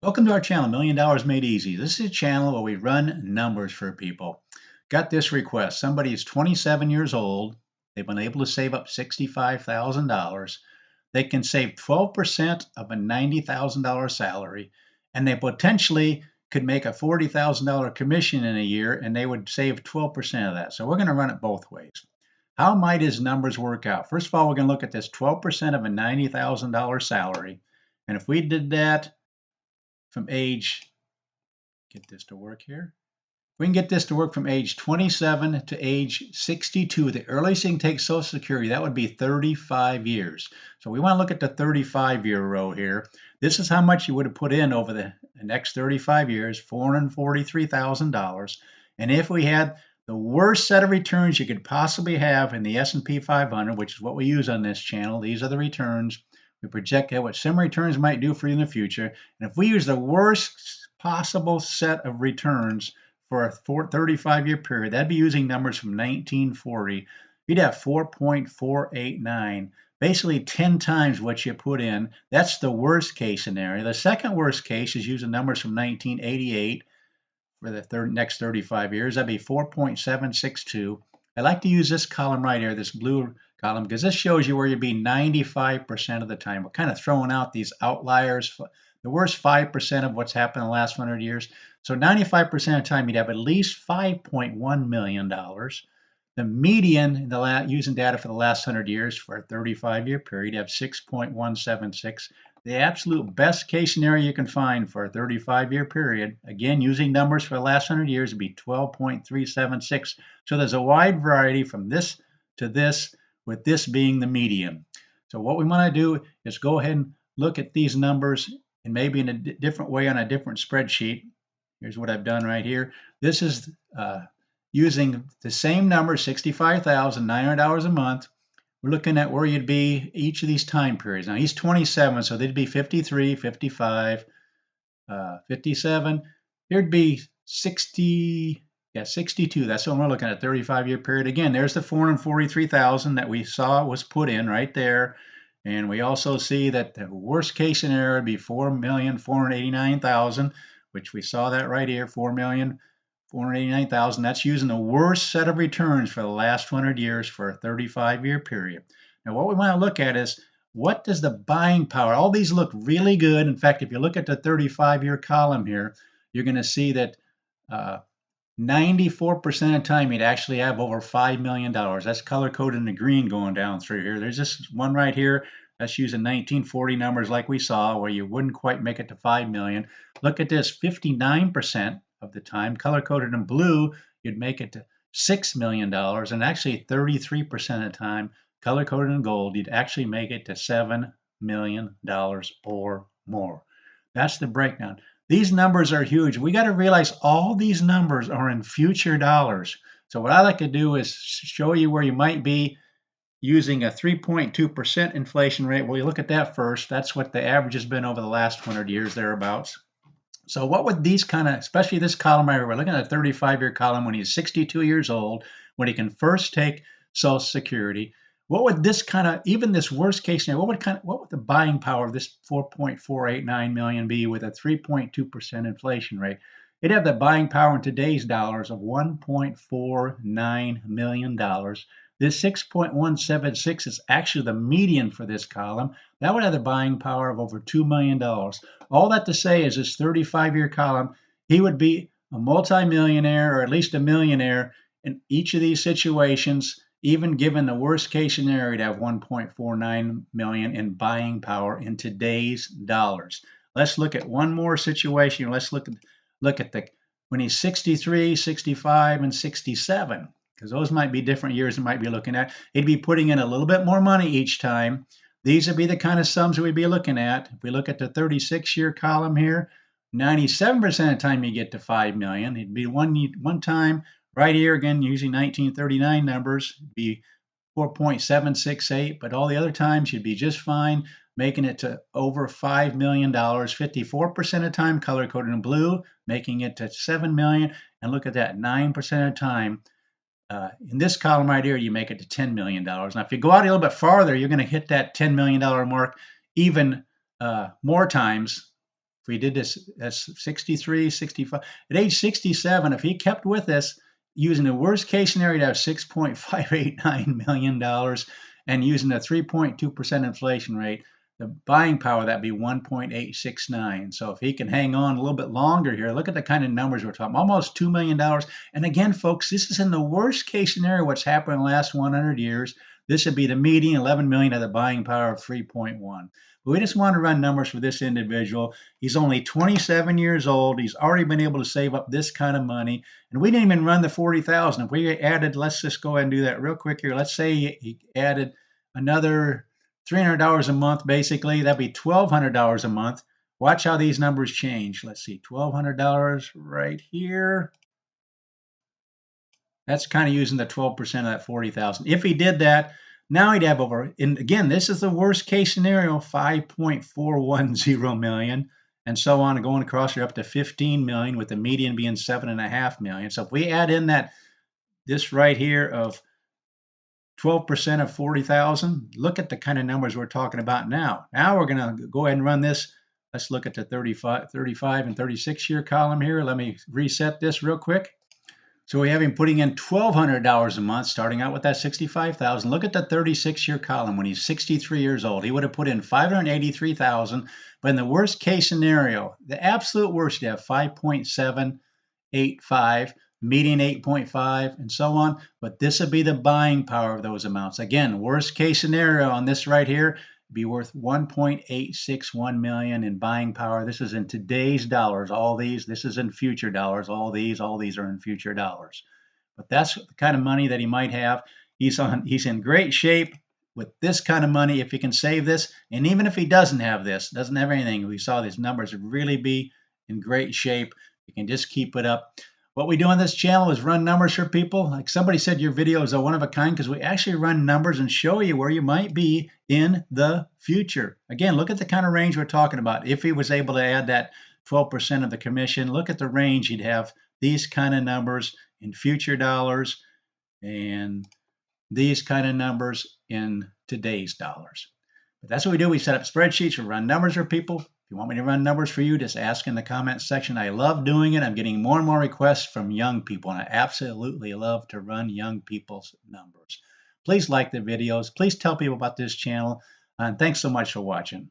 Welcome to our channel, $1,000,000 Made Easy. This is a channel where we run numbers for people. Got this request. Somebody is 27 years old. They've been able to save up $65,000. They can save 12% of a $90,000 salary, and they potentially could make a $40,000 commission in a year, and they would save 12% of that. So we're going to run it both ways. How might his numbers work out? First of all, we're going to look at this 12% of a $90,000 salary. And if we did that from get this to work here. We can get this to work from age 27 to age 62. The earliest you can take Social Security, that would be 35 years. So we want to look at the 35-year row here. This is how much you would have put in over the next 35 years, $443,000. And if we had the worst set of returns you could possibly have in the S&P 500, which is what we use on this channel, these are the returns. We project what some returns might do for you in the future. And if we use the worst possible set of returns for a 35-year period, that'd be using numbers from 1940. You'd have 4.489, basically 10 times what you put in. That's the worst case scenario. The second worst case is using numbers from 1988 for the next 35 years. That'd be 4.762. I like to use this column right here, this blue column, because this shows you where you'd be 95% of the time. We're kind of throwing out these outliers, the worst 5% of what's happened in the last 100 years. So 95% of the time, you'd have at least $5.1 million. The median, using data for the last 100 years for a 35-year period, you have 6.176. The absolute best case scenario you can find for a 35-year period, again, using numbers for the last 100 years, would be 12.376. So there's a wide variety from this to this, with this being the median. So what we want to do is go ahead and look at these numbers and maybe in a different way on a different spreadsheet. Here's what I've done right here. This is using the same number, $65,900 a month. We're looking at where you'd be each of these time periods. Now he's 27, so they'd be 53, 55, 57. Here'd be 60, 62. That's what we're looking at, 35-year period. Again, there's the 443,000 that we saw was put in right there. And we also see that the worst case scenario would be 4,489,000, which we saw that right here, 4,489,000. That's using the worst set of returns for the last 100 years for a 35-year period. Now, what we want to look at is what does the buying power, all these look really good. In fact, if you look at the 35-year column here, you're going to see that 94% of the time you'd actually have over $5 million. That's color coded in the green going down through here. There's this one right here that's using 1940 numbers like we saw, where you wouldn't quite make it to 5 million. Look at this, 59% of the time, color coded in blue, you'd make it to $6 million. And actually 33% of the time, color coded in gold, you'd actually make it to $7 million or more. That's the breakdown. These numbers are huge. We got to realize all these numbers are in future dollars. So what I like to do is show you where you might be using a 3.2% inflation rate. Well, you look at that first. That's what the average has been over the last 100 years, thereabouts. So what would these kind of, especially this column right here, we're looking at a 35-year column when he's 62 years old, when he can first take Social Security. What would this kind of, even this worst case scenario, what would the buying power of this 4.489 million be with a 3.2% inflation rate? It'd have the buying power in today's dollars of $1.49 million. This 6.176 is actually the median for this column. That would have the buying power of over $2 million. All that to say is this 35-year column, he would be a multimillionaire or at least a millionaire in each of these situations. Even given the worst case scenario, to have 1.49 million in buying power in today's dollars. Let's look at one more situation. Let's look at the when he's 63, 65, and 67, because those might be different years we might be looking at. He'd be putting in a little bit more money each time. These would be the kind of sums we'd be looking at. If we look at the 36-year column here, 97% of the time you get to 5 million. It'd be one time. Right here, again, using 1939 numbers, be 4.768, but all the other times you'd be just fine, making it to over $5 million. 54% of the time, color coded in blue, making it to 7 million. And look at that, 9% of the time. In this column right here, you make it to $10 million. Now, if you go out a little bit farther, you're going to hit that $10 million mark even more times. If we did this, that's 63, 65. At age 67, if he kept with us, using the worst case scenario, to have $6.589 million and using the 3.2% inflation rate, the buying power, that'd be 1.869. So if he can hang on a little bit longer here, look at the kind of numbers we're talking, almost $2 million. And again, folks, this is in the worst case scenario, what's happened in the last 100 years. This would be the median, 11 million, at the buying power of 3.1. But we just want to run numbers for this individual. He's only 27 years old. He's already been able to save up this kind of money. And we didn't even run the 40,000. If we added, let's just go ahead and do that real quick here. Let's say he added another $300 a month, basically. That'd be $1,200 a month. Watch how these numbers change. Let's see, $1,200 right here. That's kind of using the 12% of that 40,000. If he did that, now he'd have over, and again, this is the worst case scenario, 5.410 million, and so on, going across here up to 15 million, with the median being 7.5 million. So if we add in this right here of 12% of 40,000, look at the kind of numbers we're talking about now. Now we're going to go ahead and run this. Let's look at the 35 and 36 year column here. Let me reset this real quick. So we have him putting in $1,200 a month, starting out with that 65,000. Look at the 36-year column. When he's 63 years old, he would have put in 583,000. But in the worst case scenario, the absolute worst, you have 5.785, median 8.5, and so on. But this would be the buying power of those amounts. Again, worst case scenario on this right here, be worth 1.861 million in buying power. This is in today's dollars. All these, this is in future dollars. All these are in future dollars. But that's the kind of money that he might have. He's in great shape with this kind of money if he can save this. And even if he doesn't have this, doesn't have anything, we saw these numbers would really be in great shape. You can just keep it up. What we do on this channel is run numbers for people. Like somebody said, your videos are one of a kind because we actually run numbers and show you where you might be in the future. Again, look at the kind of range we're talking about. If he was able to add that 12% of the commission, look at the range. He'd have these kind of numbers in future dollars and these kind of numbers in today's dollars. But that's what we do. We set up spreadsheets. We run numbers for people. If you want me to run numbers for you, just ask in the comments section. I love doing it. I'm getting more and more requests from young people, and I absolutely love to run young people's numbers. Please like the videos. Please tell people about this channel. And thanks so much for watching.